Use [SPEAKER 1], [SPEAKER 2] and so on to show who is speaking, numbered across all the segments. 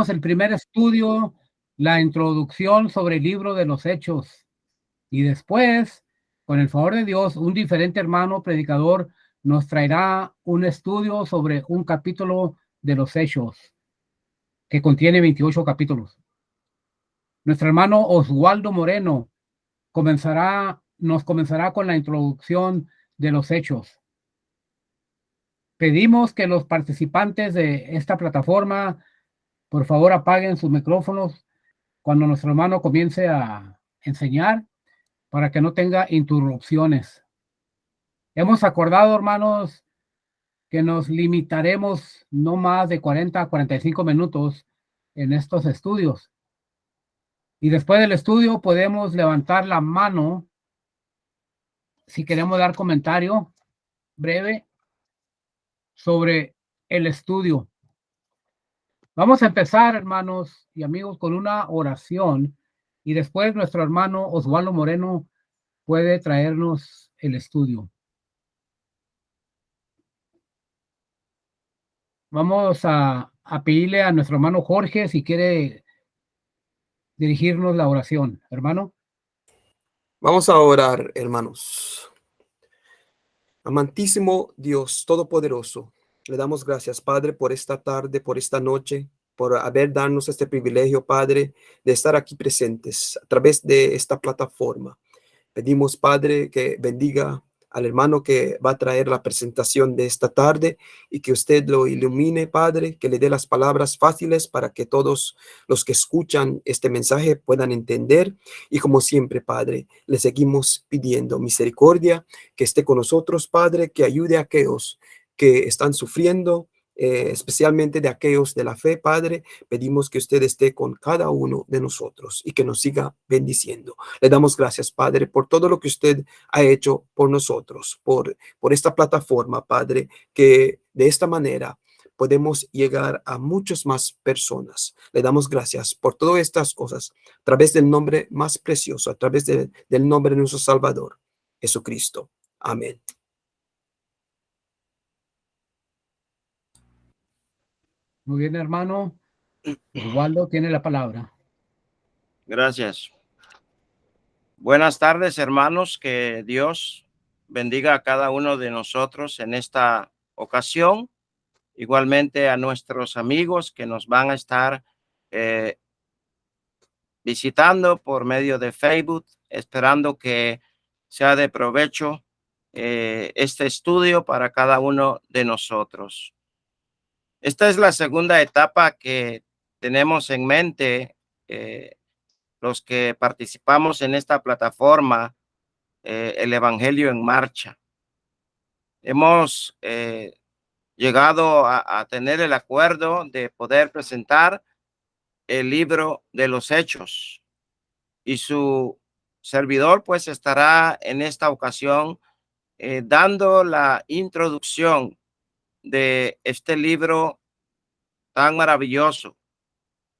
[SPEAKER 1] Tendremos el primer estudio, la introducción sobre el libro de los Hechos. Y después, con el favor de Dios, un diferente hermano predicador nos traerá un estudio sobre un capítulo de los Hechos, que contiene 28 capítulos. Nuestro hermano Oswaldo Moreno nos comenzará con la introducción de los Hechos. Pedimos que los participantes de esta plataforma, por favor, apaguen sus micrófonos cuando nuestro hermano comience a enseñar, para que no tenga interrupciones. Hemos acordado, hermanos, que nos limitaremos no más de 40 a 45 minutos en estos estudios. Y después del estudio podemos levantar la mano si queremos dar comentario breve sobre el estudio. Vamos a empezar, hermanos y amigos, con una oración, y después nuestro hermano Oswaldo Moreno puede traernos el estudio. Vamos a pedirle a nuestro hermano Jorge si quiere dirigirnos la oración, hermano.
[SPEAKER 2] Vamos a orar, hermanos. Amantísimo Dios Todopoderoso, le damos gracias, Padre, por esta tarde, por esta noche, por haber darnos este privilegio, Padre, de estar aquí presentes a través de esta plataforma. Pedimos, Padre, que bendiga al hermano que va a traer la presentación de esta tarde y que usted lo ilumine, Padre, que le dé las palabras fáciles para que todos los que escuchan este mensaje puedan entender. Y como siempre, Padre, le seguimos pidiendo misericordia, que esté con nosotros, Padre, que ayude a aquellos que están sufriendo, especialmente de aquellos de la fe, Padre. Pedimos que usted esté con cada uno de nosotros y que nos siga bendiciendo. Le damos gracias, Padre, por todo lo que usted ha hecho por nosotros, por esta plataforma, Padre, que de esta manera podemos llegar a muchas más personas. Le damos gracias por todas estas cosas a través del nombre más precioso, a través del nombre de nuestro Salvador, Jesucristo. Amén.
[SPEAKER 1] Muy bien, hermano. Oswaldo tiene la palabra.
[SPEAKER 3] Gracias. Buenas tardes, hermanos. Que Dios bendiga a cada uno de nosotros en esta ocasión. Igualmente a nuestros amigos que nos van a estar visitando por medio de Facebook, esperando que sea de provecho este estudio para cada uno de nosotros. Esta es la segunda etapa que tenemos en mente los que participamos en esta plataforma, el Evangelio en Marcha. Hemos llegado a tener el acuerdo de poder presentar el libro de los Hechos, y su servidor pues estará en esta ocasión dando la introducción de este libro tan maravilloso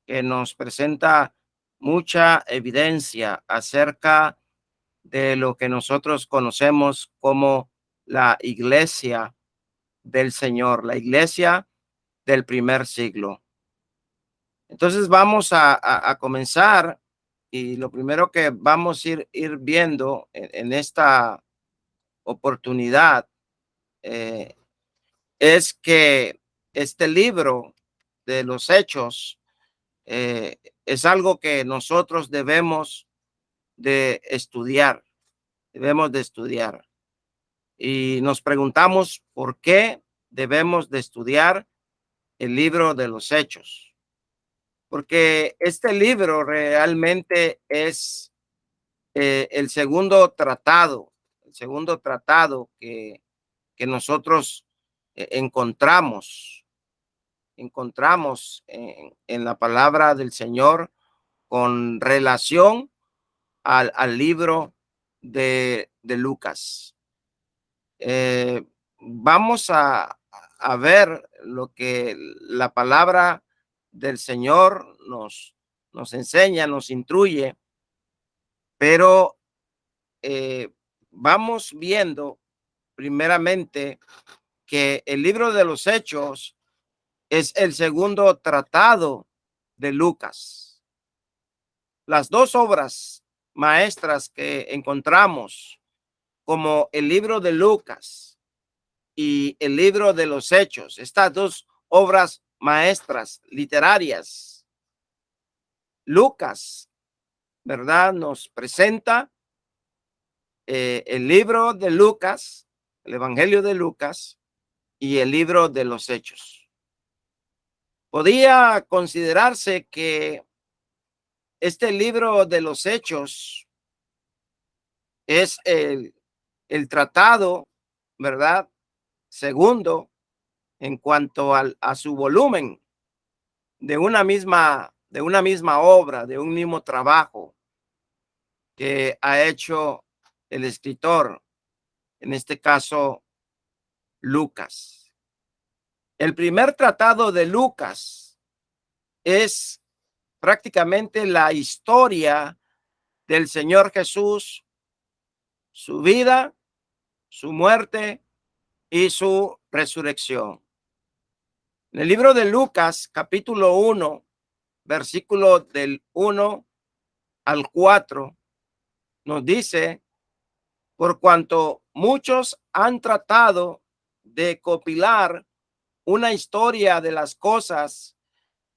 [SPEAKER 3] que nos presenta mucha evidencia acerca de lo que nosotros conocemos como la iglesia del Señor, la iglesia del primer siglo. Entonces vamos a comenzar, y lo primero que vamos a ir viendo en esta oportunidad es que este libro de los Hechos es algo que nosotros debemos de estudiar, y nos preguntamos por qué debemos de estudiar el libro de los Hechos, porque este libro realmente es el segundo tratado que nosotros encontramos en la palabra del Señor con relación al libro de Lucas. Vamos a ver lo que la palabra del Señor nos enseña, nos instruye, pero vamos viendo primeramente que el libro de los Hechos es el segundo tratado de Lucas. Las dos obras maestras que encontramos, como el libro de Lucas y el libro de los Hechos, estas dos obras maestras literarias, Lucas, ¿verdad?, nos presenta el libro de Lucas, el Evangelio de Lucas y el libro de los Hechos. Podía considerarse que este libro de los Hechos es el tratado, ¿verdad?, segundo en cuanto a su volumen de una misma obra, de un mismo trabajo que ha hecho el escritor, en este caso Lucas. El primer tratado de Lucas es prácticamente la historia del Señor Jesús, su vida, su muerte y su resurrección. En el libro de Lucas, capítulo 1, versículo del 1 al 4, nos dice: por cuanto muchos han tratado de copilar una historia de las cosas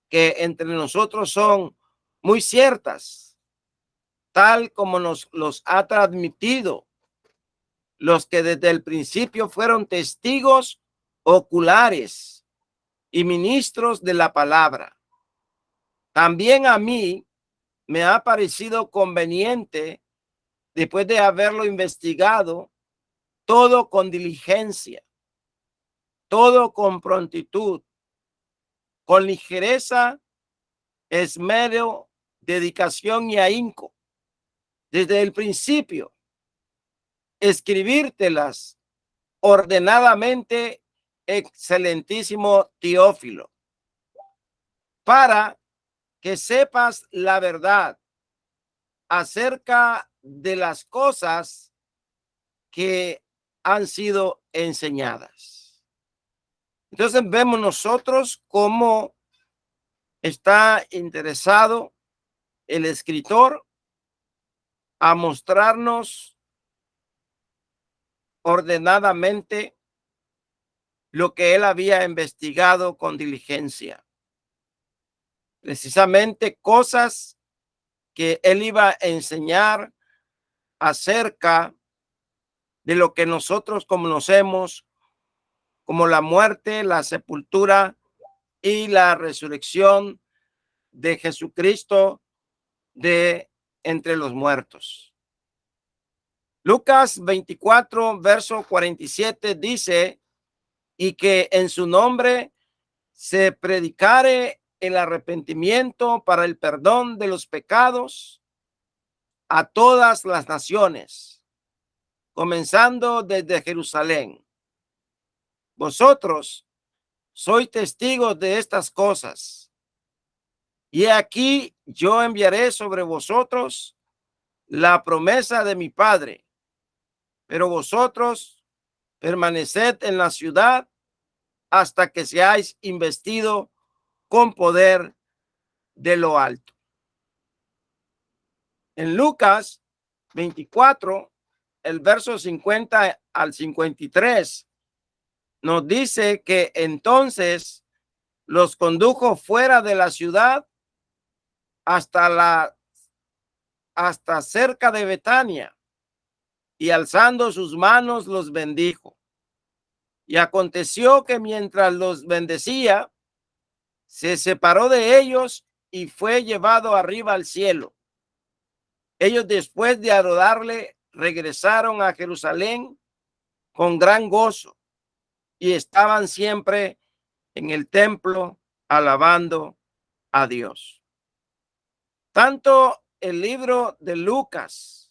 [SPEAKER 3] que entre nosotros son muy ciertas, tal como nos los ha transmitido los que desde el principio fueron testigos oculares y ministros de la palabra. También a mí me ha parecido conveniente, después de haberlo investigado todo con diligencia, todo con prontitud, con ligereza, esmero, dedicación y ahínco, desde el principio, escribírtelas ordenadamente, excelentísimo Teófilo, para que sepas la verdad acerca de las cosas que han sido enseñadas. Entonces vemos nosotros cómo está interesado el escritor a mostrarnos ordenadamente lo que él había investigado con diligencia. Precisamente cosas que él iba a enseñar acerca de lo que nosotros conocemos como la muerte, la sepultura y la resurrección de Jesucristo de entre los muertos. Lucas 24, verso 47 dice: y que en su nombre se predicare el arrepentimiento para el perdón de los pecados a todas las naciones, comenzando desde Jerusalén. Vosotros sois testigos de estas cosas. Y aquí yo enviaré sobre vosotros la promesa de mi Padre, pero vosotros permaneced en la ciudad hasta que seáis investido con poder de lo alto. En Lucas 24, el verso 50 al 53, nos dice que entonces los condujo fuera de la ciudad hasta cerca de Betania, y alzando sus manos los bendijo. Y aconteció que mientras los bendecía, se separó de ellos y fue llevado arriba al cielo. Ellos, después de adorarle, regresaron a Jerusalén con gran gozo y estaban siempre en el templo alabando a Dios. Tanto el libro de Lucas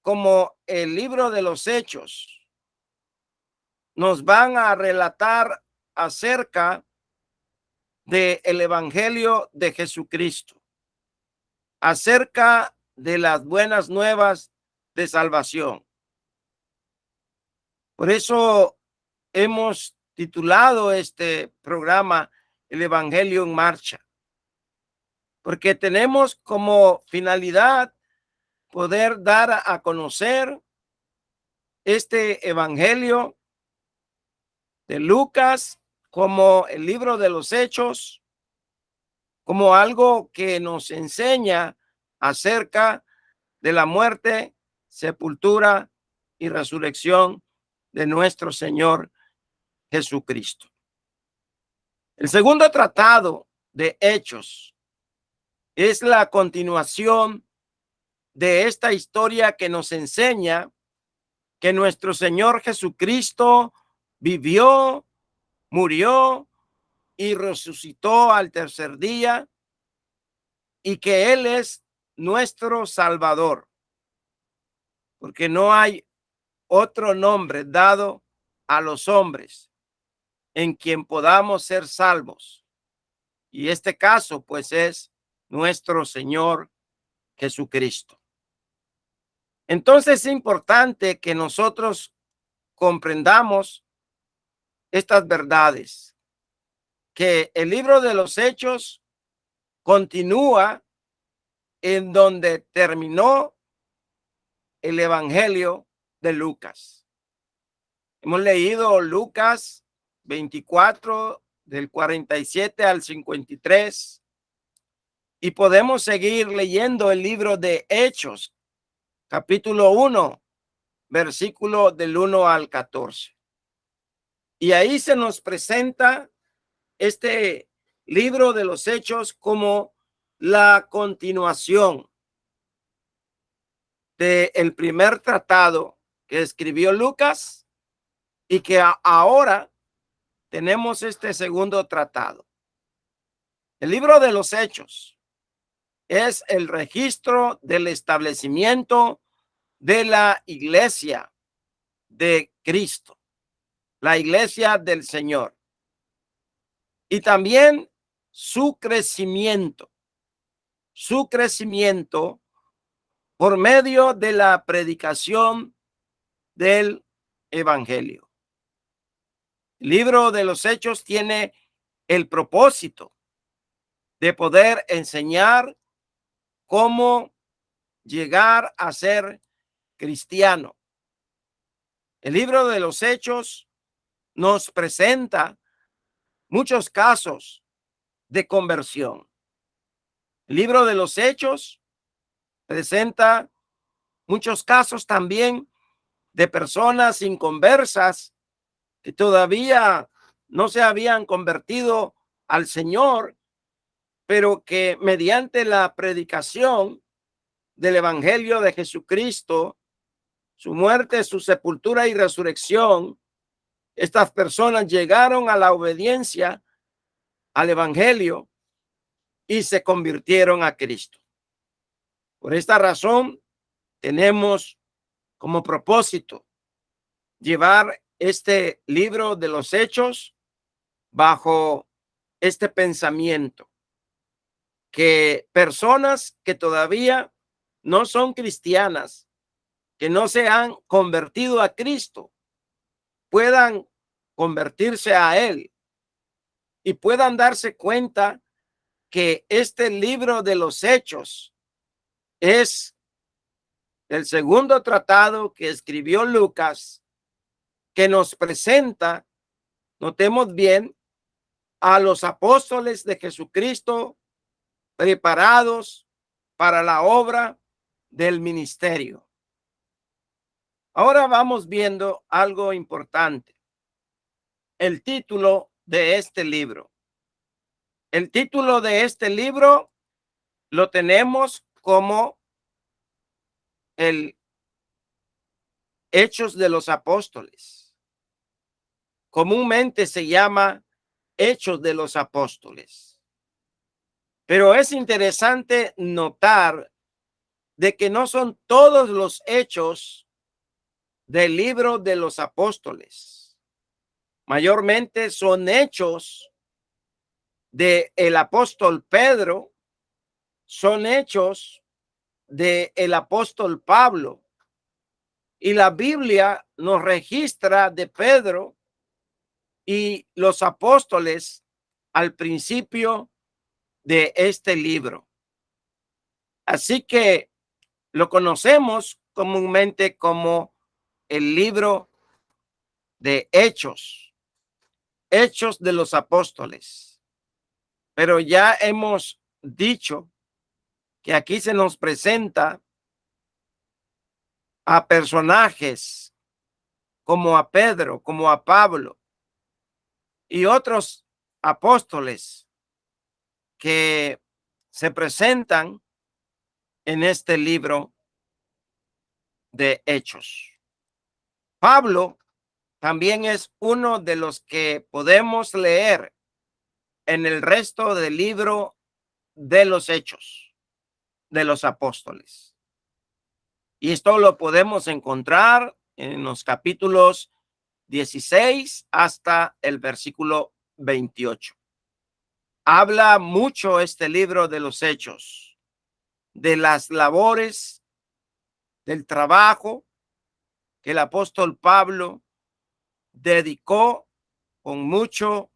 [SPEAKER 3] como el libro de los Hechos nos van a relatar acerca del Evangelio de Jesucristo, acerca de las buenas nuevas de salvación. Por eso hemos titulado este programa El Evangelio en Marcha. porque tenemos como finalidad poder dar a conocer este evangelio de Lucas como el libro de los Hechos, como algo que nos enseña acerca de la muerte, sepultura y resurrección de nuestro Señor Jesucristo. El segundo tratado de Hechos es la continuación de esta historia que nos enseña que nuestro Señor Jesucristo vivió, murió y resucitó al tercer día, y que Él es nuestro Salvador, porque no hay otro nombre dado a los hombres en quien podamos ser salvos. Y este caso, pues, es nuestro Señor Jesucristo. Entonces es importante que nosotros comprendamos estas verdades, que el libro de los Hechos continúa en donde terminó el evangelio de Lucas. Hemos leído Lucas 24 del 47 al 53 y podemos seguir leyendo el libro de Hechos, capítulo 1, versículo del 1 al 14. Y ahí se nos presenta este libro de los Hechos como la continuación del primer tratado que escribió Lucas, y que ahora tenemos este segundo tratado. El libro de los Hechos es el registro del establecimiento de la iglesia de Cristo, la iglesia del Señor, y también su crecimiento por medio de la predicación del evangelio. El libro de los Hechos tiene el propósito de poder enseñar cómo llegar a ser cristiano. El libro de los Hechos nos presenta muchos casos de conversión. El libro de los Hechos presenta muchos casos también de personas inconversas que todavía no se habían convertido al Señor, pero que mediante la predicación del evangelio de Jesucristo, su muerte, su sepultura y resurrección, estas personas llegaron a la obediencia al evangelio y se convirtieron a Cristo. Por esta razón, tenemos como propósito llevar este libro de los Hechos bajo este pensamiento, que personas que todavía no son cristianas, que no se han convertido a Cristo, puedan convertirse a Él y puedan darse cuenta que este libro de los Hechos es el segundo tratado que escribió Lucas, que nos presenta, notemos bien, a los apóstoles de Jesucristo preparados para la obra del ministerio. Ahora vamos viendo algo importante. El título de este libro. El título de este libro lo tenemos como el Hechos de los Apóstoles. Comúnmente se llama Hechos de los Apóstoles. Pero es interesante notar de que no son todos los hechos del libro de los apóstoles. Mayormente son hechos del apóstol Pedro, son hechos del apóstol Pablo. Y la Biblia nos registra de Pedro y los apóstoles al principio de este libro. Así que lo conocemos comúnmente como el libro de Hechos, Hechos de los Apóstoles. Pero ya hemos dicho que aquí se nos presenta a personajes como a Pedro, como a Pablo y otros apóstoles que se presentan en este libro de Hechos. Pablo también es uno de los que podemos leer en el resto del libro de los Hechos de los Apóstoles. Y esto lo podemos encontrar en los capítulos 16 hasta el versículo 28. Habla mucho este libro de los Hechos de las labores, del trabajo que el apóstol Pablo dedicó con mucho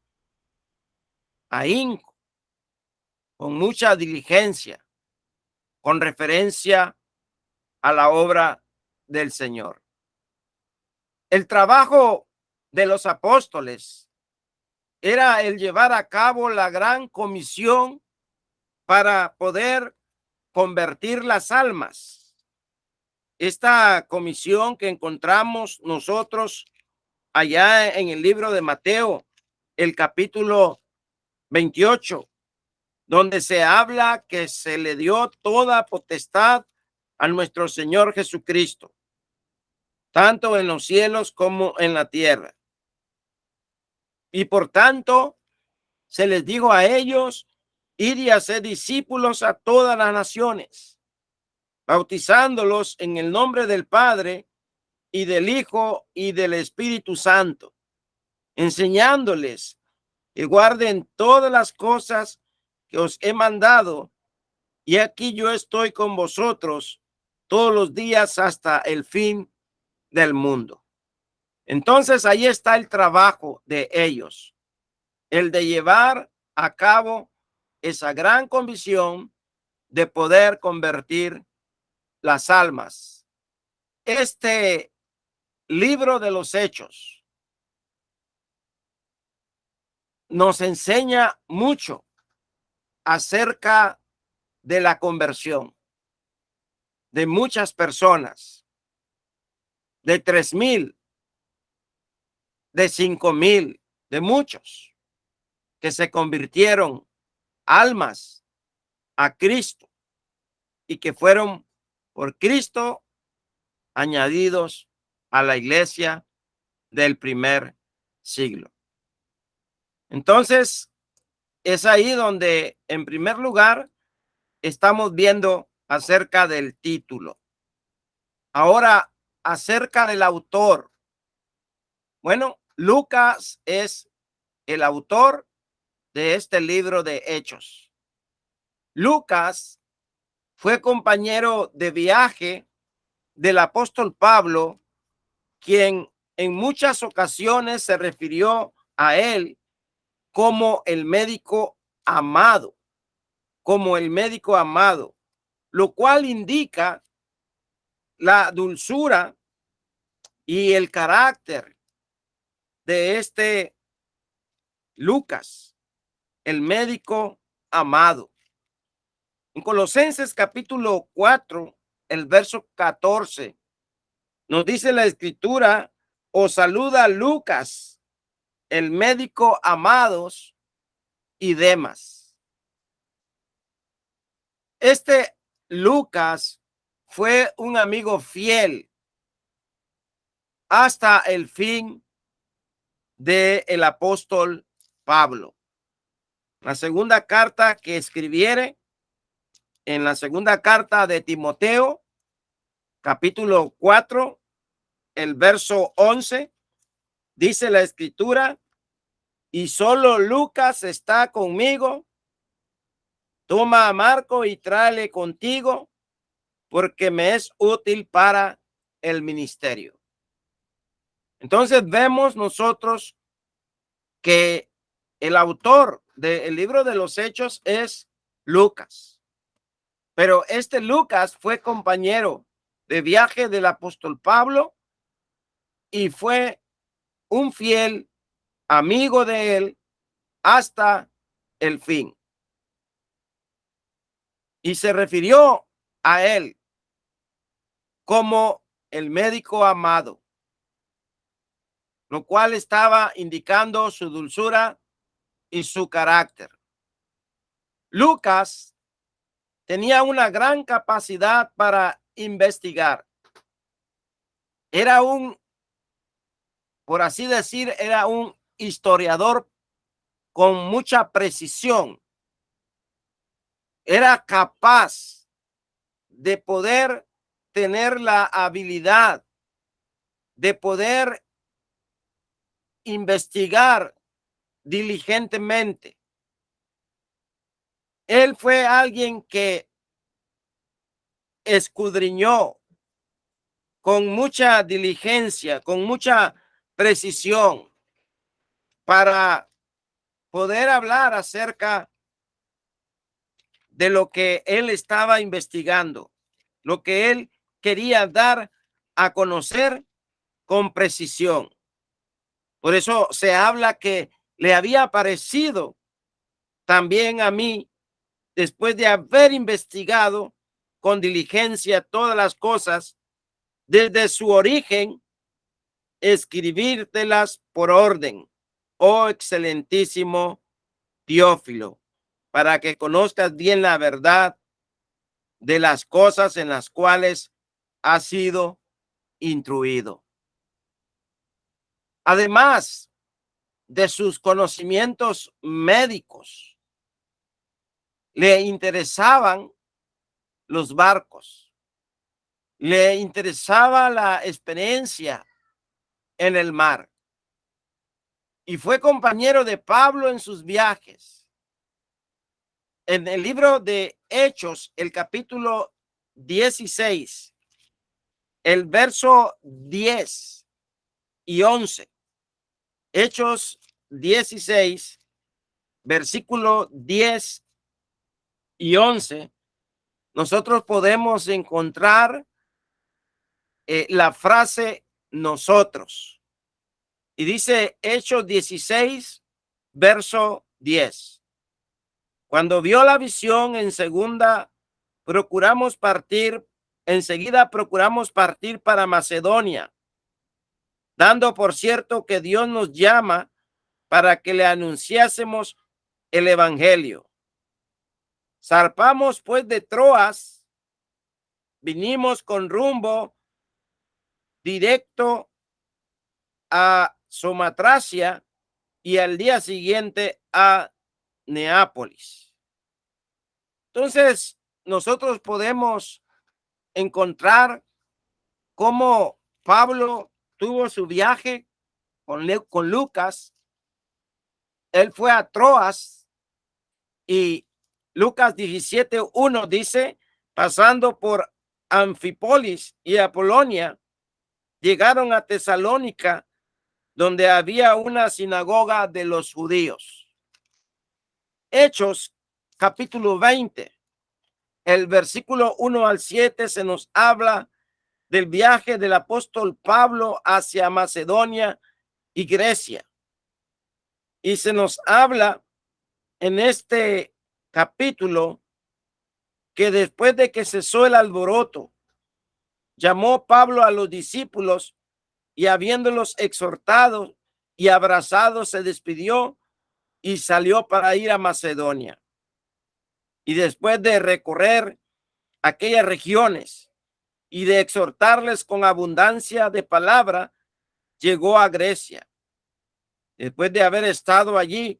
[SPEAKER 3] ahínco, con mucha diligencia, con referencia a la obra del Señor. El trabajo de los apóstoles era el llevar a cabo la gran comisión para poder convertir las almas. Esta comisión que encontramos nosotros allá en el libro de Mateo, el capítulo 28, donde se habla que se le dio toda potestad a nuestro Señor Jesucristo, tanto en los cielos como en la tierra. Y por tanto, se les dijo a ellos, ir y hacer discípulos a todas las naciones, bautizándolos en el nombre del Padre y del Hijo y del Espíritu Santo, enseñándoles que guarden todas las cosas que os he mandado, y aquí yo estoy con vosotros todos los días hasta el fin del mundo. Entonces ahí está el trabajo de ellos, el de llevar a cabo esa gran comisión de poder convertir las almas. Este libro de los Hechos nos enseña mucho acerca de la conversión de muchas personas, de 3,000, de 5,000, de muchos que se convirtieron almas a Cristo y que fueron por Cristo añadidos a la iglesia del primer siglo. Entonces, es ahí donde, en primer lugar, estamos viendo acerca del título. Ahora, acerca del autor. Bueno, Lucas es el autor de este libro de Hechos. Lucas fue compañero de viaje del apóstol Pablo, quien en muchas ocasiones se refirió a él como el médico amado, lo cual indica la dulzura y el carácter de este Lucas, el médico amado. En Colosenses capítulo 4, el verso 14, nos dice la escritura, os saluda Lucas, el médico amados, y Demas. Este Lucas fue un amigo fiel hasta el fin del apóstol Pablo. La segunda carta que escribiere, en la segunda carta de Timoteo, capítulo 4, el verso 11, dice la escritura, y solo Lucas está conmigo. Toma a Marco y tráele contigo, porque me es útil para el ministerio. Entonces vemos nosotros que el autor del libro de los Hechos es Lucas. Pero este Lucas fue compañero de viaje del apóstol Pablo y fue un fiel amigo de él hasta el fin. Y se refirió a él como el médico amado, lo cual estaba indicando su dulzura y su carácter. Lucas tenía una gran capacidad para investigar. Era por así decir, era un historiador con mucha precisión. Era capaz de poder tener la habilidad de poder investigar diligentemente. Él fue alguien que escudriñó con mucha diligencia, con mucha precisión, para poder hablar acerca de lo que él estaba investigando, lo que él quería dar a conocer con precisión. Por eso se habla que le había parecido también a mí, después de haber investigado con diligencia todas las cosas, desde su origen, escribírtelas por orden, oh excelentísimo Teófilo, para que conozcas bien la verdad de las cosas en las cuales has sido instruido. Además de sus conocimientos médicos, le interesaban los barcos, le interesaba la experiencia en el mar y fue compañero de Pablo en sus viajes. En el libro de Hechos, el capítulo 16, el verso 10 y 11. Hechos 16, versículo 10 y 11, nosotros podemos encontrar la frase nosotros. Y dice Hechos 16, verso 10. Cuando vio la visión enseguida procuramos partir para Macedonia, dando por cierto que Dios nos llama para que le anunciásemos el evangelio. Zarpamos pues de Troas, vinimos con rumbo directo a Somatracia y al día siguiente a Neápolis. Entonces, nosotros podemos encontrar cómo Pablo tuvo su viaje con Lucas. Él fue a Troas y Lucas 17:1 dice, pasando por Anfípolis y Apolonia, llegaron a Tesalónica, donde había una sinagoga de los judíos. Hechos capítulo 20, el versículo 1 al 7 se nos habla del viaje del apóstol Pablo hacia Macedonia y Grecia. Y se nos habla en este capítulo que después de que cesó el alboroto, llamó Pablo a los discípulos y habiéndolos exhortado y abrazado, se despidió y salió para ir a Macedonia. Y después de recorrer aquellas regiones y de exhortarles con abundancia de palabra, llegó a Grecia. Después de haber estado allí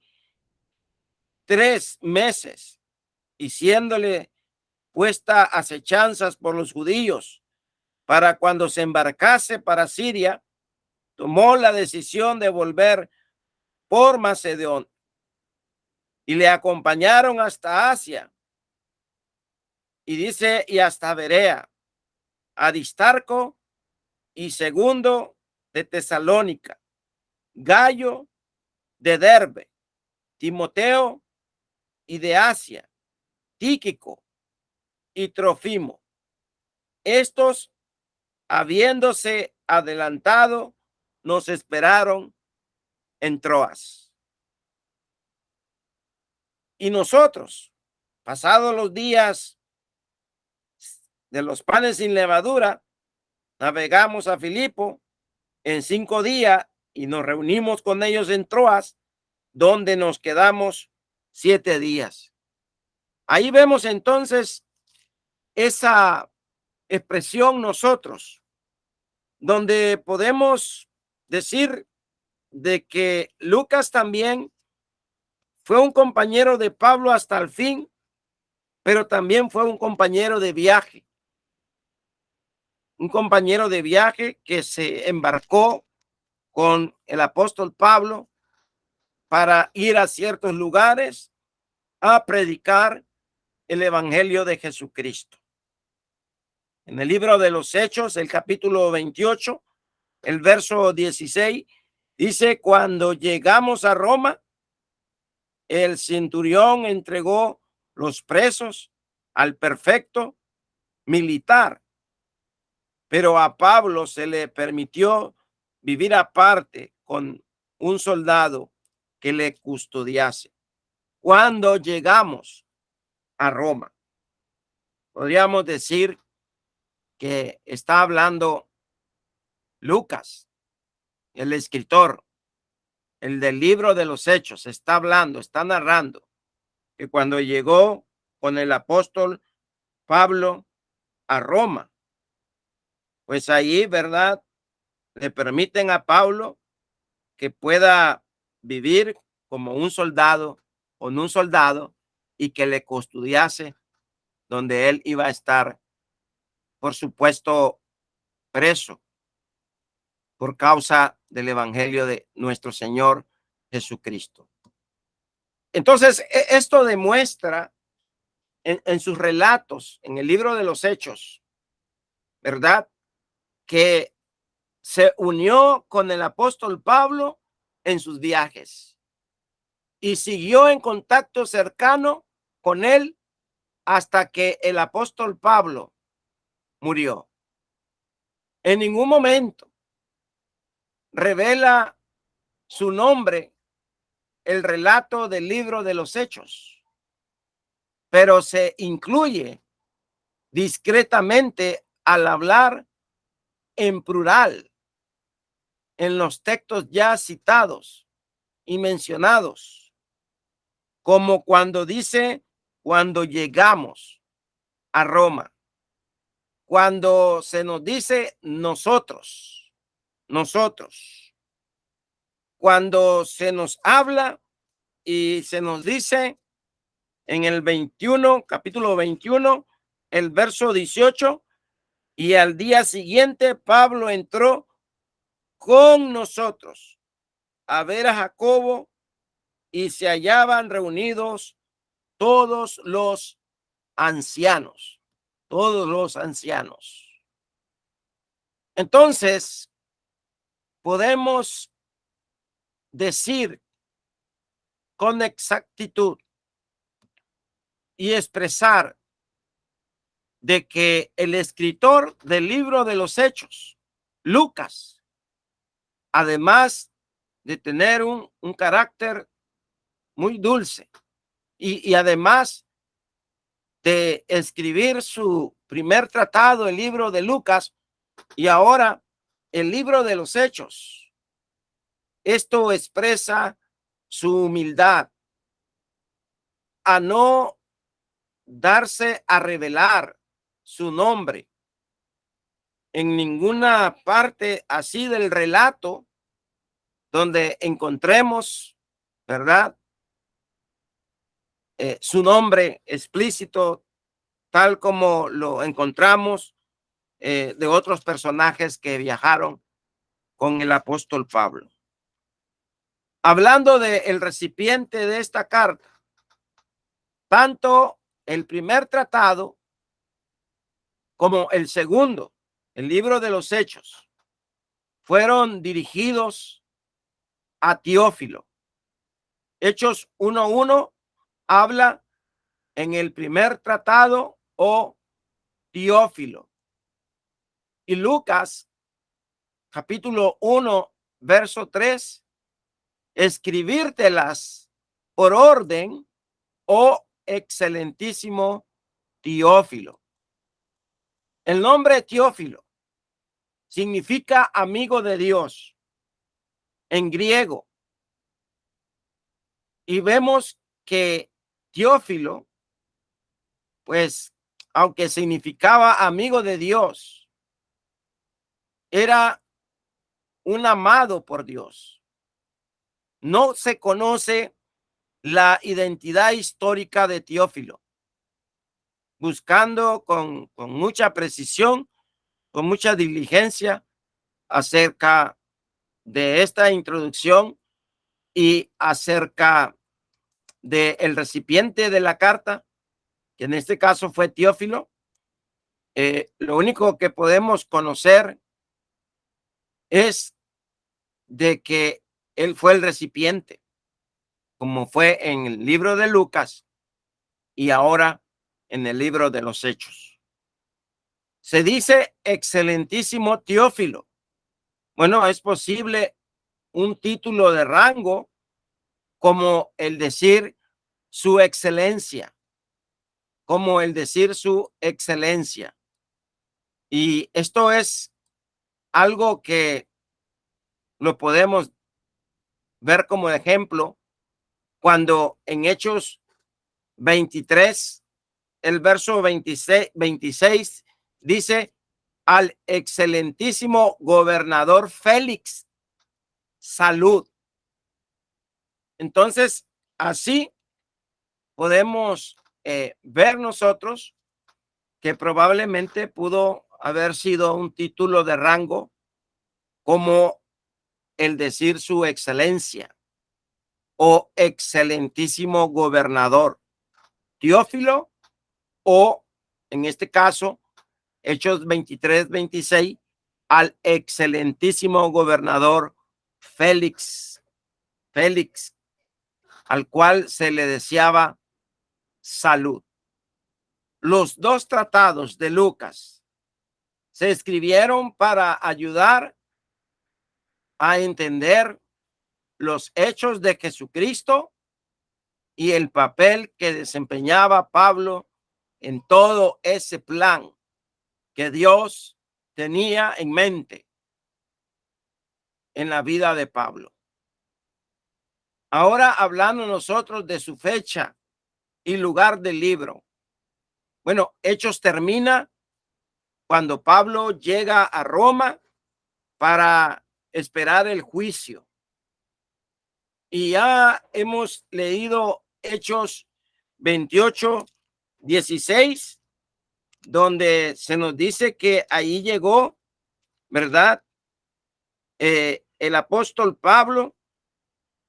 [SPEAKER 3] 3 meses y siéndole puesta acechanzas por los judíos para cuando se embarcase para Siria, tomó la decisión de volver por Macedonia y le acompañaron hasta Asia. Y dice, y hasta Berea, Aristarco y Segundo de Tesalónica, Gallo de Derbe, Timoteo y de Asia, Tíquico y Trófimo. Estos, habiéndose adelantado, nos esperaron en Troas. Y nosotros, pasados los días de los panes sin levadura, navegamos a Filipo en 5 días y nos reunimos con ellos en Troas, donde nos quedamos 7 días. Ahí vemos entonces esa expresión nosotros, donde podemos decir de que Lucas también fue un compañero de Pablo hasta el fin, pero también fue un compañero de viaje. Un compañero de viaje que se embarcó con el apóstol Pablo para ir a ciertos lugares a predicar el evangelio de Jesucristo. En el libro de los Hechos, el capítulo 28, el verso 16, dice: cuando llegamos a Roma, el centurión entregó los presos al prefecto militar, pero a Pablo se le permitió vivir aparte con un soldado que le custodiase. Cuando llegamos a Roma, podríamos decir que está hablando Lucas, el escritor, el del libro de los Hechos, está hablando, está narrando que cuando llegó con el apóstol Pablo a Roma, pues ahí, ¿verdad?, le permiten a Pablo que pueda vivir como un soldado, con un soldado, y que le custodiase donde él iba a estar, por supuesto, preso por causa del evangelio de nuestro Señor Jesucristo. Entonces, esto demuestra en sus relatos, en el libro de los Hechos, ¿verdad?, que se unió con el apóstol Pablo en sus viajes y siguió en contacto cercano con él hasta que el apóstol Pablo murió. En ningún momento revela su nombre el relato del libro de los Hechos, pero se incluye discretamente al hablar en plural en los textos ya citados y mencionados, como cuando dice: cuando llegamos a Roma, cuando se nos dice nosotros, cuando se nos habla y se nos dice en el 21, capítulo 21, el verso 18, y al día siguiente Pablo entró con nosotros a ver a Jacobo y se hallaban reunidos todos los ancianos, todos los ancianos. Entonces, podemos decir con exactitud y expresar de que el escritor del libro de los Hechos, Lucas, además de tener un carácter muy dulce y además de escribir su primer tratado, el libro de Lucas, y ahora el libro de los Hechos, esto expresa su humildad a no darse a revelar su nombre en ninguna parte así del relato donde encontremos, ¿verdad?, su nombre explícito, tal como lo encontramos de otros personajes que viajaron con el apóstol Pablo. Hablando del recipiente de esta carta, tanto el primer tratado como el segundo, el libro de los Hechos, fueron dirigidos a Teófilo. Hechos 1:1 habla en el primer tratado o Teófilo. Y Lucas, capítulo 1, verso 3, escribírtelas por orden, oh excelentísimo Teófilo. El nombre Teófilo significa amigo de Dios en griego. Y vemos que Teófilo, pues, aunque significaba amigo de Dios, era un amado por Dios. No se conoce la identidad histórica de Teófilo. Buscando con mucha precisión, con mucha diligencia acerca de esta introducción y acerca del recipiente de la carta, que en este caso fue Teófilo, lo único que podemos conocer es de que él fue el recipiente, como fue en el libro de Lucas y ahora en el libro de los Hechos. Se dice excelentísimo Teófilo. Bueno, es posible un título de rango como el decir su excelencia, como el decir su excelencia. Y esto es algo que lo podemos ver como ejemplo cuando en Hechos 23, el verso 26 dice: al excelentísimo gobernador Félix, salud. Entonces, así podemos ver nosotros que probablemente pudo haber sido un título de rango como el decir su excelencia o excelentísimo gobernador Teófilo, o en este caso Hechos 23-26, al excelentísimo gobernador Félix, al cual se le deseaba salud. Los dos tratados de Lucas se escribieron para ayudar a entender los hechos de Jesucristo y el papel que desempeñaba Pablo en todo ese plan que Dios tenía en mente en la vida de Pablo. Ahora hablando nosotros de su fecha y lugar del libro. Bueno, Hechos termina cuando Pablo llega a Roma para esperar el juicio. Y ya hemos leído Hechos 28-16, donde se nos dice que ahí llegó, ¿verdad? El apóstol Pablo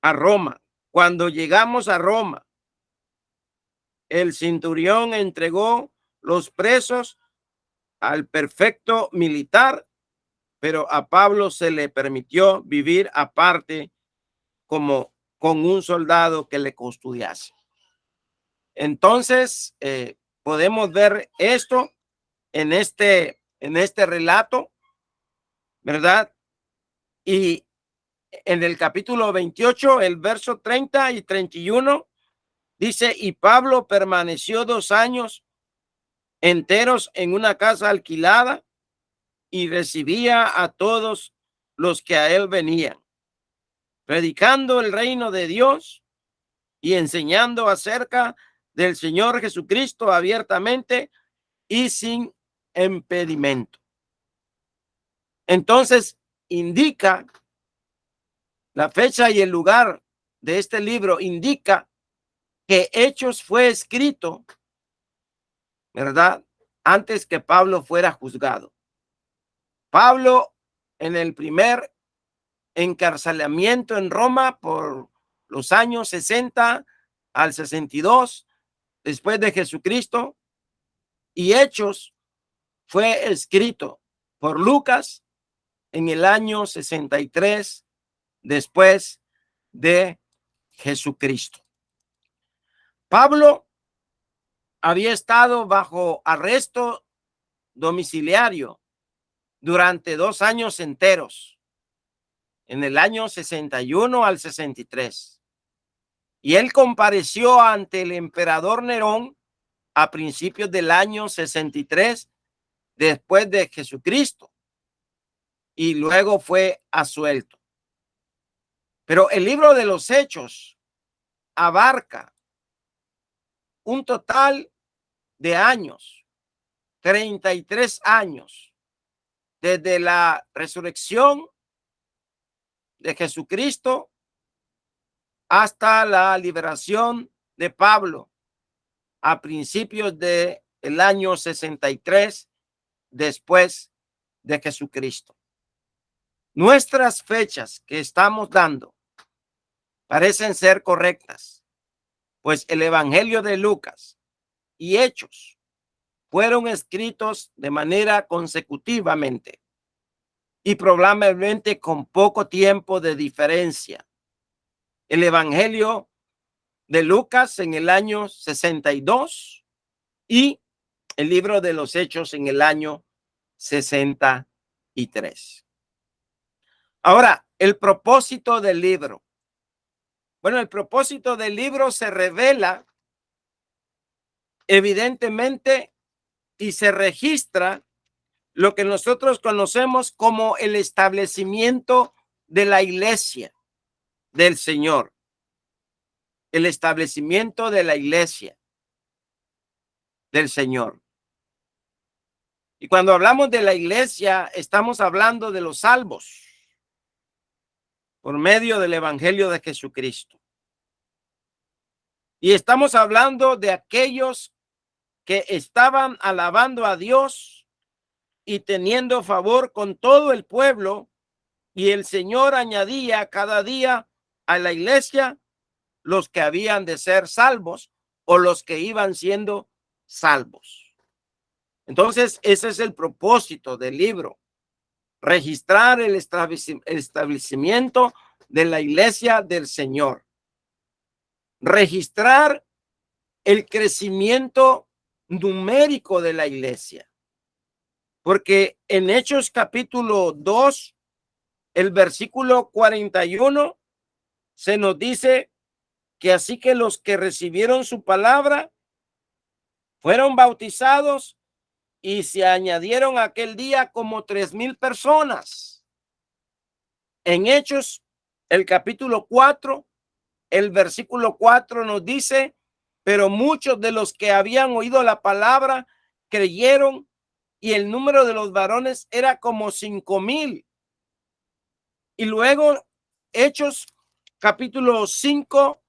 [SPEAKER 3] a Roma. Cuando llegamos a Roma, el centurión entregó los presos al prefecto militar, pero a Pablo se le permitió vivir aparte como con un soldado que le custodiase. Entonces, podemos ver esto en este relato, ¿verdad? Y en el capítulo 28, el verso 30 y 31, dice: y Pablo permaneció 2 años enteros en una casa alquilada y recibía a todos los que a él venían, predicando el reino de Dios y enseñando acerca del Señor Jesucristo abiertamente y sin impedimento. Entonces, indica la fecha y el lugar de este libro, indica que Hechos fue escrito, ¿verdad?, antes que Pablo fuera juzgado. Pablo, en el primer encarcelamiento en Roma por los años 60 al 62 después de Jesucristo, y Hechos fue escrito por Lucas en el año 63 después de Jesucristo. Pablo había estado bajo arresto domiciliario durante 2 años enteros, en el año 61 al 63. Y él compareció ante el emperador Nerón a principios del año 63 después de Jesucristo, y luego fue absuelto. Pero el libro de los Hechos abarca un total de años, 33 años, desde la resurrección de Jesucristo hasta la liberación de Pablo a principios del año 63 después de Jesucristo. Nuestras fechas que estamos dando parecen ser correctas, pues el Evangelio de Lucas y Hechos fueron escritos de manera consecutivamente y probablemente con poco tiempo de diferencia. El Evangelio de Lucas en el año 62 y el libro de los Hechos en el año 63. Ahora, el propósito del libro. Bueno, el propósito del libro se revela evidentemente y se registra lo que nosotros conocemos como el establecimiento de la iglesia del Señor. El establecimiento de la iglesia del Señor. Y cuando hablamos de la iglesia, estamos hablando de los salvos por medio del Evangelio de Jesucristo. Y estamos hablando de aquellos que estaban alabando a Dios y teniendo favor con todo el pueblo, y el Señor añadía cada día a la iglesia los que habían de ser salvos o los que iban siendo salvos. Entonces, ese es el propósito del libro: registrar el establecimiento de la iglesia del Señor, registrar el crecimiento numérico de la iglesia, porque en Hechos capítulo 2, el versículo 41, se nos dice que así que los que recibieron su palabra fueron bautizados y se añadieron aquel día como 3,000 personas. En Hechos, el capítulo 4, el versículo 4 nos dice: pero muchos de los que habían oído la palabra creyeron, y el número de los varones era como 5,000. Y luego Hechos capítulo 5,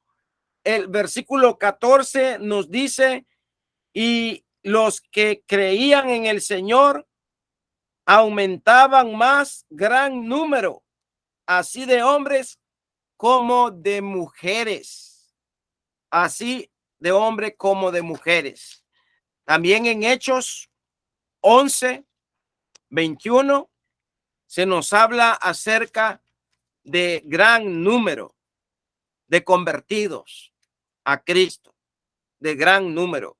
[SPEAKER 3] el versículo 14 nos dice: y los que creían en el Señor aumentaban más gran número, así de hombres como de mujeres. Así de hombres como de mujeres. También en Hechos 11, 21 se nos habla acerca de gran número de convertidos a Cristo, de gran número.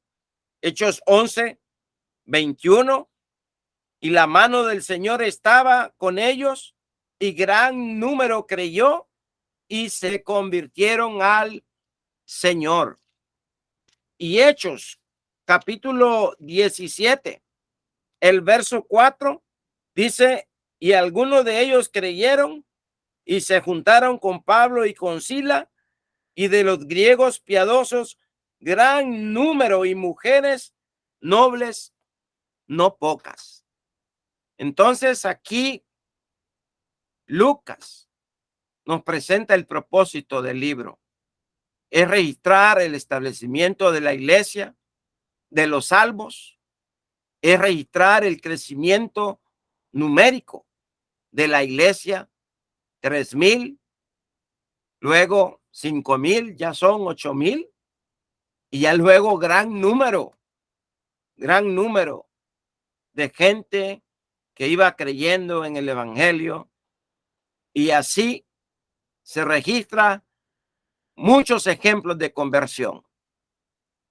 [SPEAKER 3] Hechos 11, 21, y la mano del Señor estaba con ellos, y gran número creyó y se convirtieron al Señor. Y Hechos capítulo 17, el verso 4 dice: y algunos de ellos creyeron y se juntaron con Pablo y con Sila, y de los griegos piadosos gran número, y mujeres nobles no pocas. Entonces aquí Lucas nos presenta el propósito del libro: es registrar el establecimiento de la iglesia de los salvos, es registrar el crecimiento numérico de la iglesia, 3,000, luego 5,000, ya son 8,000, y ya luego gran número de gente que iba creyendo en el Evangelio, y así se registra muchos ejemplos de conversión.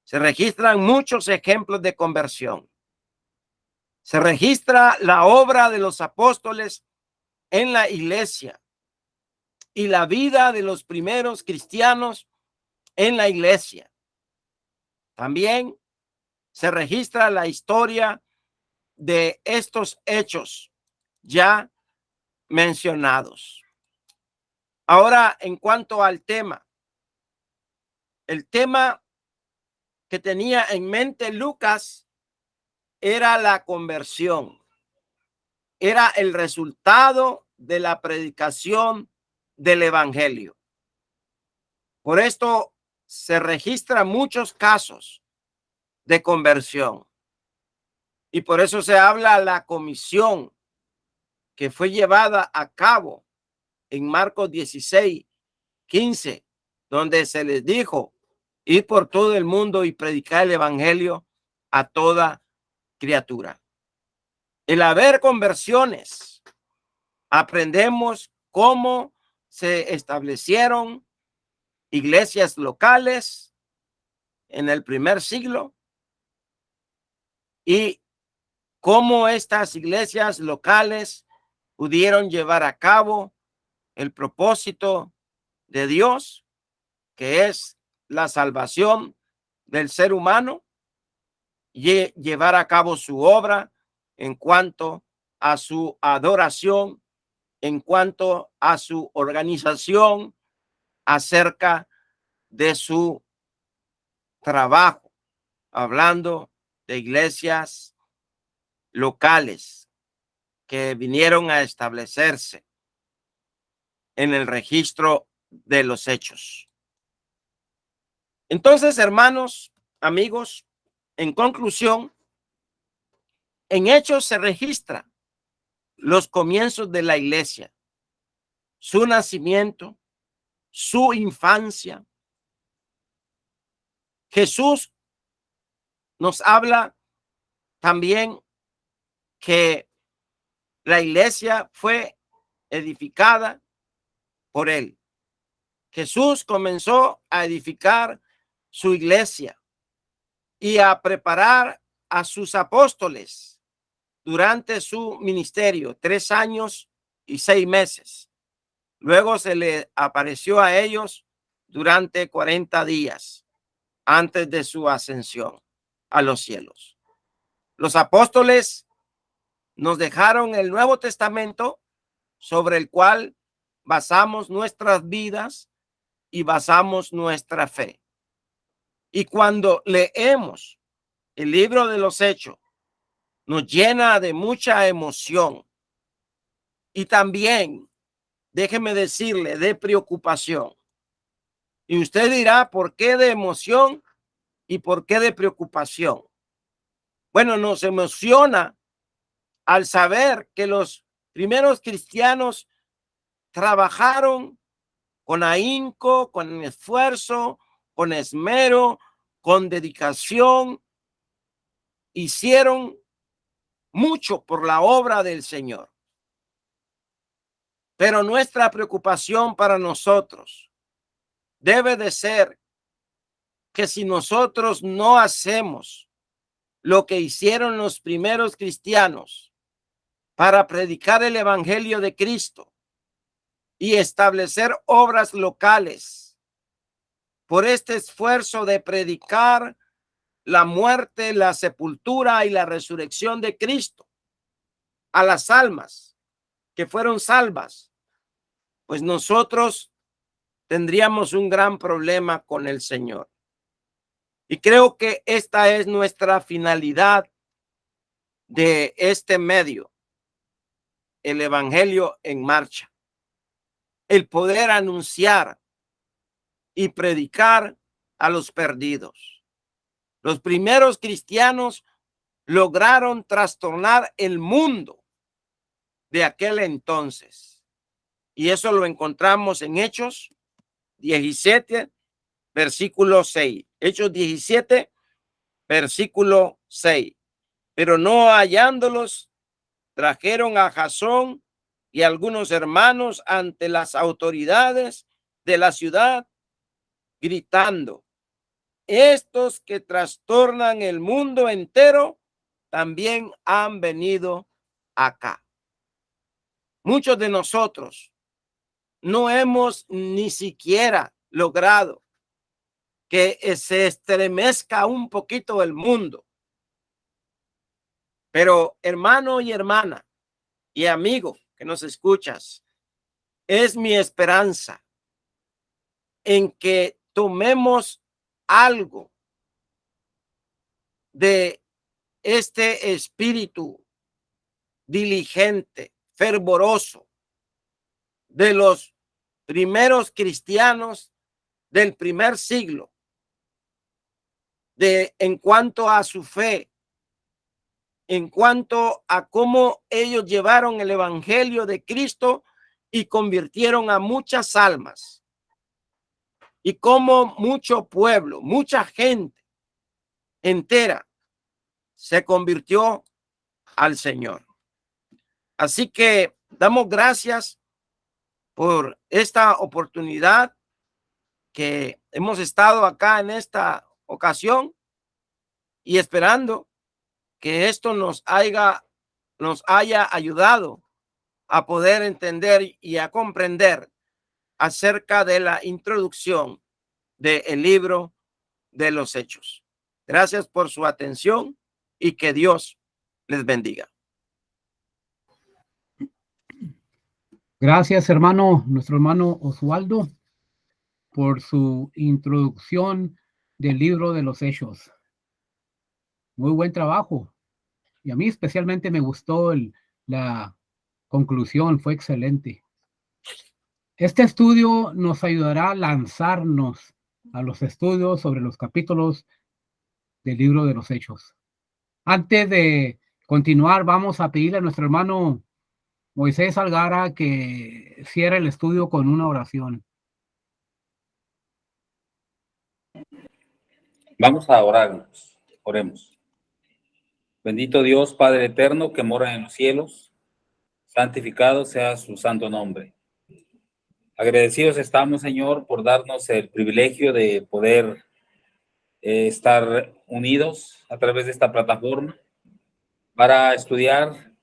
[SPEAKER 3] Se registran muchos ejemplos de conversión. Se registra la obra de los apóstoles en la iglesia y la vida de los primeros cristianos en la iglesia. También se registra la historia de estos hechos ya mencionados. Ahora, en cuanto al tema, el tema que tenía en mente Lucas era la conversión. Era el resultado de la predicación del evangelio. Por esto se registran muchos casos de conversión. Y por eso se habla la comisión que fue llevada a cabo en Marcos 16:15, donde se les dijo: ir por todo el mundo y predicar el evangelio a toda criatura. El haber conversiones, aprendemos cómo se establecieron iglesias locales en el primer siglo y cómo estas iglesias locales pudieron llevar a cabo el propósito de Dios, que es la salvación del ser humano, y llevar a cabo su obra en cuanto a su adoración, en cuanto a su organización acerca de su trabajo, hablando de iglesias locales que vinieron a establecerse en el registro de los hechos. Entonces, hermanos, amigos, en conclusión, en Hechos se registra los comienzos de la iglesia, su nacimiento, su infancia. Jesús nos habla también que la iglesia fue edificada por él. Jesús comenzó a edificar su iglesia y a preparar a sus apóstoles durante su ministerio, 3 años y 6 meses. Luego se le apareció a ellos durante 40 días antes de su ascensión a los cielos. Los apóstoles nos dejaron el Nuevo Testamento sobre el cual basamos nuestras vidas y basamos nuestra fe. Y cuando leemos el libro de los Hechos, nos llena de mucha emoción y también, déjeme decirle, de preocupación. Y usted dirá, ¿por qué de emoción y por qué de preocupación? Bueno, nos emociona al saber que los primeros cristianos trabajaron con ahínco, con esfuerzo, con esmero, con dedicación, hicieron mucho por la obra del Señor. Pero nuestra preocupación para nosotros debe de ser que si nosotros no hacemos lo que hicieron los primeros cristianos para predicar el evangelio de Cristo y establecer obras locales, por este esfuerzo de predicar la muerte, la sepultura y la resurrección de Cristo a las almas que fueron salvas, pues nosotros tendríamos un gran problema con el Señor. Y creo que esta es nuestra finalidad de este medio, el Evangelio en Marcha, el poder anunciar y predicar a los perdidos. Los primeros cristianos lograron trastornar el mundo de aquel entonces. Y eso lo encontramos en Hechos 17, versículo 6. Hechos 17, versículo 6. Pero no hallándolos, trajeron a Jasón y algunos hermanos ante las autoridades de la ciudad, gritando: estos que trastornan el mundo entero también han venido acá. Muchos de nosotros no hemos ni siquiera logrado que se estremezca un poquito el mundo. Pero hermano y hermana y amigo que nos escuchas, es mi esperanza en que tomemos algo de este espíritu diligente, fervoroso de los primeros cristianos del primer siglo, en cuanto a su fe, en cuanto a cómo ellos llevaron el evangelio de Cristo y convirtieron a muchas almas, y cómo mucho pueblo, mucha gente entera se convirtió al Señor. Así que damos gracias por esta oportunidad que hemos estado acá en esta ocasión, y esperando que esto nos haya ayudado a poder entender y a comprender acerca de la introducción del libro de los Hechos. Gracias por su atención y que Dios les bendiga.
[SPEAKER 1] Gracias, hermano, nuestro hermano Oswaldo, por su introducción del libro de los Hechos. Muy buen trabajo. Y a mí especialmente me gustó la conclusión, fue excelente. Este estudio nos ayudará a lanzarnos a los estudios sobre los capítulos del libro de los Hechos. Antes de continuar, vamos a pedirle a nuestro hermano Moisés Algara que cierre el estudio con una oración.
[SPEAKER 4] Vamos a orarnos. Oremos. Bendito Dios, Padre eterno, que mora en los cielos, santificado sea su santo nombre. Agradecidos estamos, Señor, por darnos el privilegio de poder estar unidos a través de esta plataforma para estudiar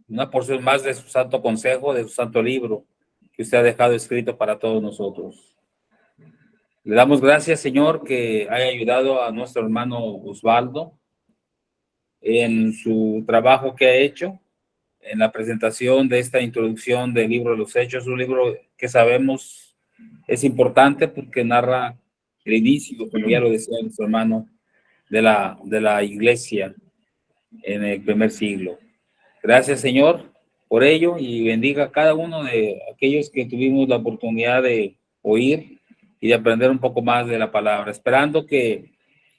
[SPEAKER 4] una porción más de su santo consejo, de su santo libro que usted ha dejado escrito para todos nosotros. Le damos gracias, Señor, que haya ayudado a nuestro hermano Osvaldo en su trabajo que ha hecho en la presentación de esta introducción del libro de los Hechos, un libro que sabemos es importante porque narra el inicio, como ya lo decía nuestro hermano, de la iglesia en el primer siglo. Gracias, Señor, por ello, y bendiga a cada uno de aquellos que tuvimos la oportunidad de oír y de aprender un poco más de la palabra, esperando que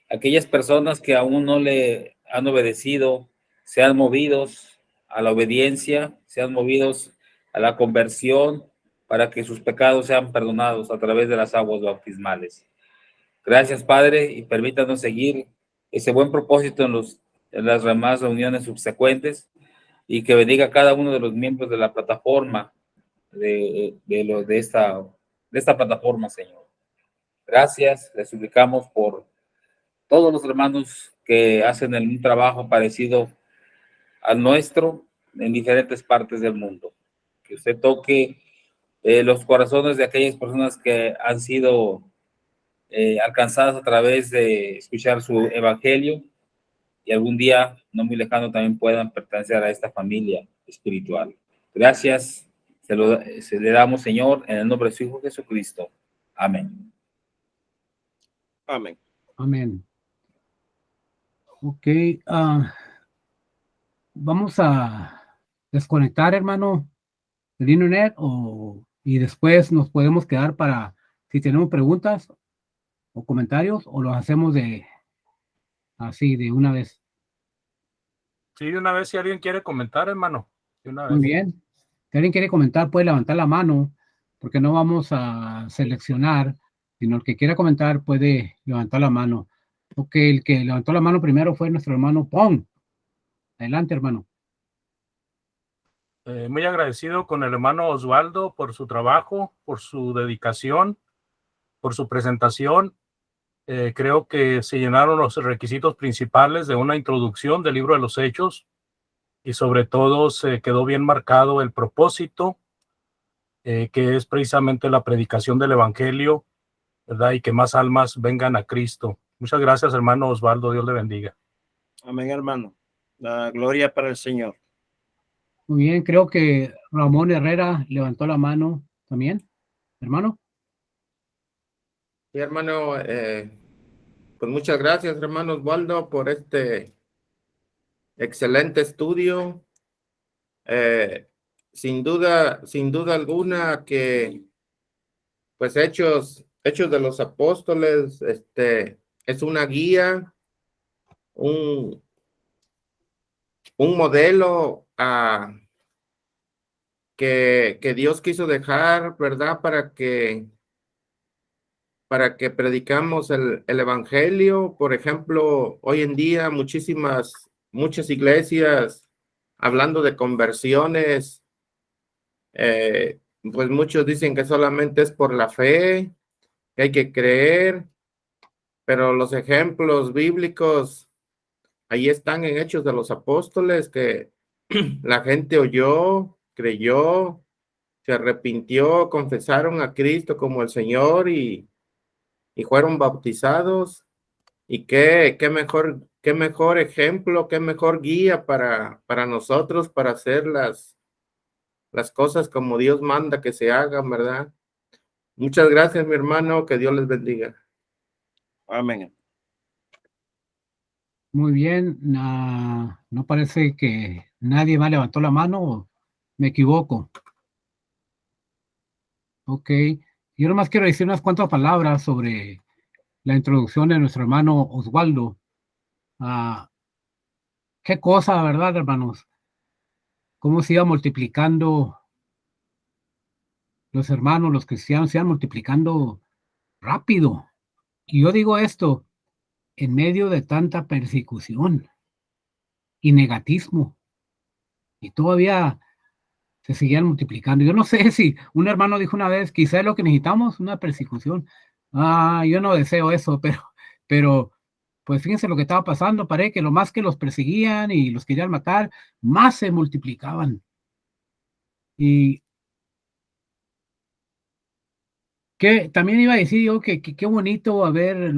[SPEAKER 4] aquellas personas que aún no le han obedecido sean movidos a la obediencia, sean movidos a la conversión, para que sus pecados sean perdonados a través de las aguas bautismales. Gracias, Padre, y permítanos seguir ese buen propósito en las demás reuniones subsecuentes, y que bendiga a cada uno de los miembros de la plataforma, de esta plataforma, Señor. Gracias, les suplicamos por todos los hermanos que hacen un trabajo parecido al nuestro en diferentes partes del mundo. Que usted toque los corazones de aquellas personas que han sido alcanzadas a través de escuchar su evangelio, y algún día, no muy lejano, también puedan pertenecer a esta familia espiritual. Gracias, se le damos, Señor, en el nombre de su Hijo Jesucristo. Amén.
[SPEAKER 3] Amén.
[SPEAKER 1] Amén. Ok, vamos a desconectar, hermano, el internet, y después nos podemos quedar para si tenemos preguntas o comentarios, o los hacemos así de una vez.
[SPEAKER 5] Sí, de una vez, si alguien quiere comentar, hermano. De una vez.
[SPEAKER 1] Muy bien. Si alguien quiere comentar, puede levantar la mano, porque no vamos a seleccionar, sino el que quiera comentar puede levantar la mano. Ok, el que levantó la mano primero fue nuestro hermano Pong. Adelante, hermano.
[SPEAKER 5] Muy agradecido con el hermano Oswaldo por su trabajo, por su dedicación, por su presentación. Creo que se llenaron los requisitos principales de una introducción del libro de los Hechos y sobre todo se quedó bien marcado el propósito, que es precisamente la predicación del Evangelio, ¿verdad? Y que más almas vengan a Cristo. Muchas gracias, hermano Osvaldo. Dios le bendiga.
[SPEAKER 3] Amén, hermano. La gloria para el Señor.
[SPEAKER 1] Muy bien, creo que Ramón Herrera levantó la mano también, hermano.
[SPEAKER 6] Sí, hermano, pues muchas gracias, hermano Osvaldo, por este excelente estudio. Sin duda alguna que, pues, Hechos de los Apóstoles, es una guía, un modelo que Dios quiso dejar, ¿verdad? Para que predicamos el evangelio. Por ejemplo, hoy en día muchas iglesias hablando de conversiones, pues muchos dicen que solamente es por la fe, que hay que creer, pero los ejemplos bíblicos ahí están en Hechos de los Apóstoles, que la gente oyó, creyó, se arrepintió, confesaron a Cristo como el Señor y fueron bautizados. Y qué mejor ejemplo, qué mejor guía para nosotros, para hacer las cosas como Dios manda que se hagan, ¿verdad? Muchas gracias, mi hermano, que Dios les bendiga.
[SPEAKER 3] Amén.
[SPEAKER 1] Muy bien, no parece que nadie más levantó la mano, me equivoco. Ok, yo nomás quiero decir unas cuantas palabras sobre la introducción de nuestro hermano Osvaldo. Qué cosa, ¿verdad, hermanos? Cómo se iba multiplicando los hermanos, los cristianos, se iban multiplicando rápido. Y yo digo esto en medio de tanta persecución y negatismo, y todavía se seguían multiplicando. Yo no sé si un hermano dijo una vez, quizá es lo que necesitamos, una persecución. Yo no deseo eso, pero pues fíjense lo que estaba pasando, parece que lo más que los perseguían y los querían matar, más se multiplicaban. Y que también iba a decir yo que qué bonito haber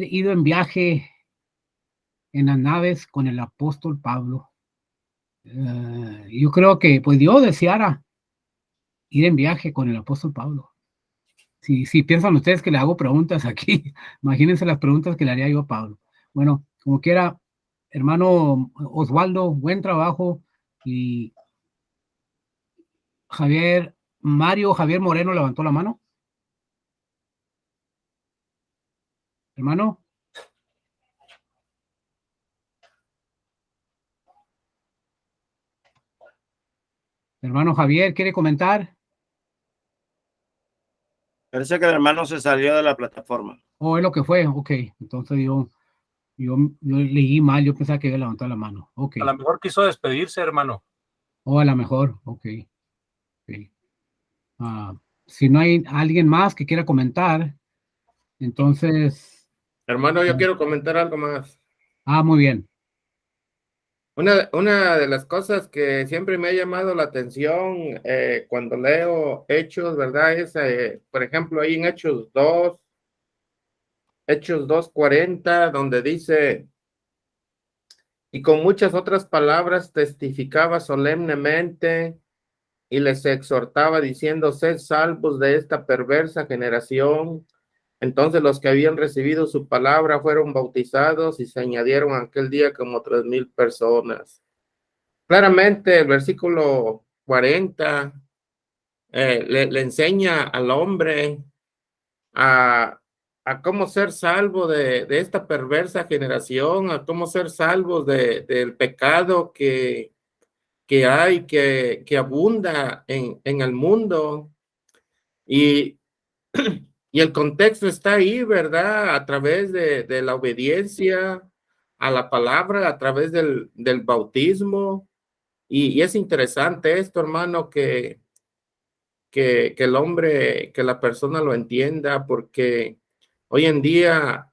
[SPEAKER 1] ido en viaje en las naves con el apóstol Pablo. Yo creo que pues Dios deseara ir en viaje con el apóstol Pablo. Si piensan ustedes que le hago preguntas aquí, imagínense las preguntas que le haría yo a Pablo. Bueno, como quiera, hermano Osvaldo, buen trabajo. Y Javier Moreno levantó la mano. Hermano. Hermano Javier, ¿quiere comentar?
[SPEAKER 3] Parece que el hermano se salió de la plataforma.
[SPEAKER 1] Es lo que fue, ok. Entonces yo leí mal, yo pensaba que había levantado la mano. Ok.
[SPEAKER 5] A lo mejor quiso despedirse, hermano.
[SPEAKER 1] A lo mejor, ok. Si no hay alguien más que quiera comentar, entonces.
[SPEAKER 6] Hermano, yo quiero comentar algo más.
[SPEAKER 1] Muy bien.
[SPEAKER 6] Una de las cosas que siempre me ha llamado la atención cuando leo Hechos, ¿verdad? Es, por ejemplo, ahí en Hechos 2:40, donde dice: y con muchas otras palabras testificaba solemnemente y les exhortaba diciendo: sed salvos de esta perversa generación. Entonces los que habían recibido su palabra fueron bautizados y se añadieron aquel día como 3,000 personas. Claramente el versículo 40 le enseña al hombre a cómo ser salvo de esta perversa generación, a cómo ser salvos del pecado que hay, que abunda en el mundo. Y el contexto está ahí, ¿verdad? A través de la obediencia a la palabra, a través del bautismo. Y es interesante esto, hermano, que el hombre, que la persona lo entienda, porque Hoy en día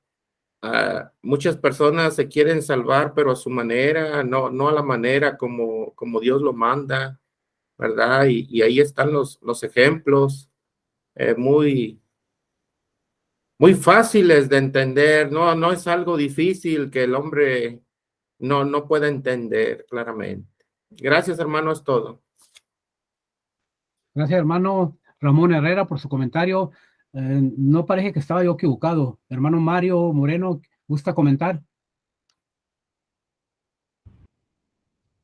[SPEAKER 6] muchas personas se quieren salvar, pero a su manera, no a la manera como Dios lo manda, ¿verdad? Y ahí están los ejemplos muy fáciles de entender. No es algo difícil que el hombre no pueda entender claramente. Gracias, hermano, es todo.
[SPEAKER 1] Gracias, hermano Ramón Herrera, por su comentario. No parece que estaba yo equivocado. Hermano Mario Moreno, ¿gusta comentar?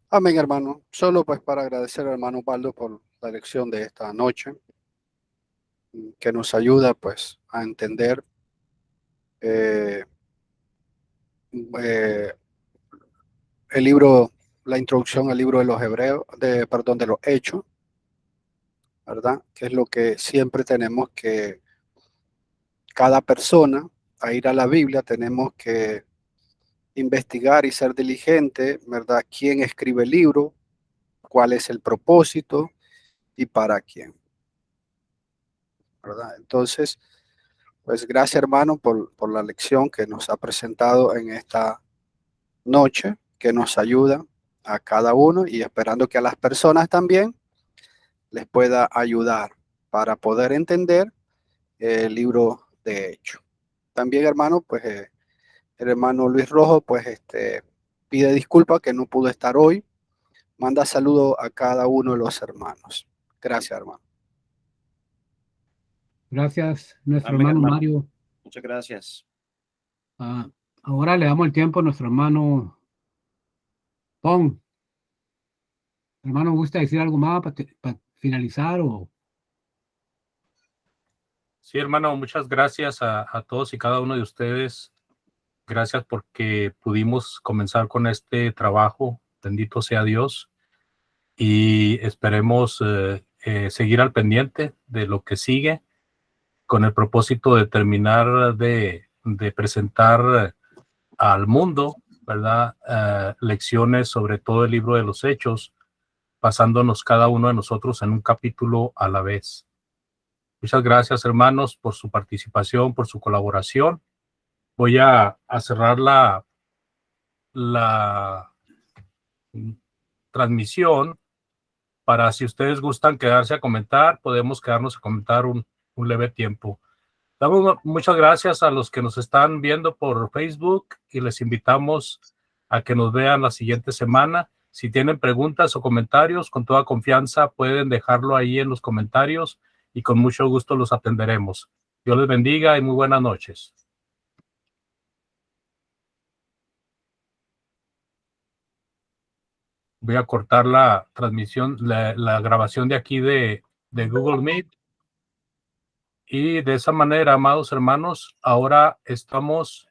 [SPEAKER 7] Amén, hermano. Solo pues para agradecer al hermano Baldo por la lección de esta noche, que nos ayuda pues a entender eh, eh, el libro, la introducción al libro de los Hebreos, perdón, de los Hechos, ¿verdad? Que es lo que siempre tenemos que, cada persona, a ir a la Biblia, tenemos que investigar y ser diligente, ¿verdad? ¿Quién escribe el libro? ¿Cuál es el propósito? ¿Y para quién? ¿Verdad? Entonces, pues gracias, hermano, por la lección que nos ha presentado en esta noche, que nos ayuda a cada uno y esperando que a las personas también les pueda ayudar para poder entender el libro de Hechos. También, hermano, pues el hermano Luis Rojo, pues pide disculpas que no pudo estar hoy. Manda saludos a cada uno de los hermanos. Gracias, hermano.
[SPEAKER 1] Gracias, nuestro
[SPEAKER 3] Amén,
[SPEAKER 1] hermano
[SPEAKER 3] hermano.
[SPEAKER 1] Mario.
[SPEAKER 3] Muchas gracias.
[SPEAKER 1] Ahora le damos el tiempo a nuestro hermano Pong. Hermano, ¿gusta decir algo más para finalizar?
[SPEAKER 5] Sí, hermano, muchas gracias a todos y cada uno de ustedes. Gracias porque pudimos comenzar con este trabajo. Bendito sea Dios. Y esperemos seguir al pendiente de lo que sigue con el propósito de terminar de presentar al mundo, ¿verdad? Lecciones sobre todo el libro de los Hechos, basándonos cada uno de nosotros en un capítulo a la vez. Muchas gracias, hermanos, por su participación, por su colaboración. Voy a cerrar la transmisión para, si ustedes gustan quedarse a comentar, podemos quedarnos a comentar un leve tiempo. Damos muchas gracias a los que nos están viendo por Facebook y les invitamos a que nos vean la siguiente semana. Si tienen preguntas o comentarios, con toda confianza pueden dejarlo ahí en los comentarios y con mucho gusto los atenderemos. Dios les bendiga y muy buenas noches. Voy a cortar la transmisión, la grabación de aquí de Google Meet. Y de esa manera, amados hermanos, ahora estamos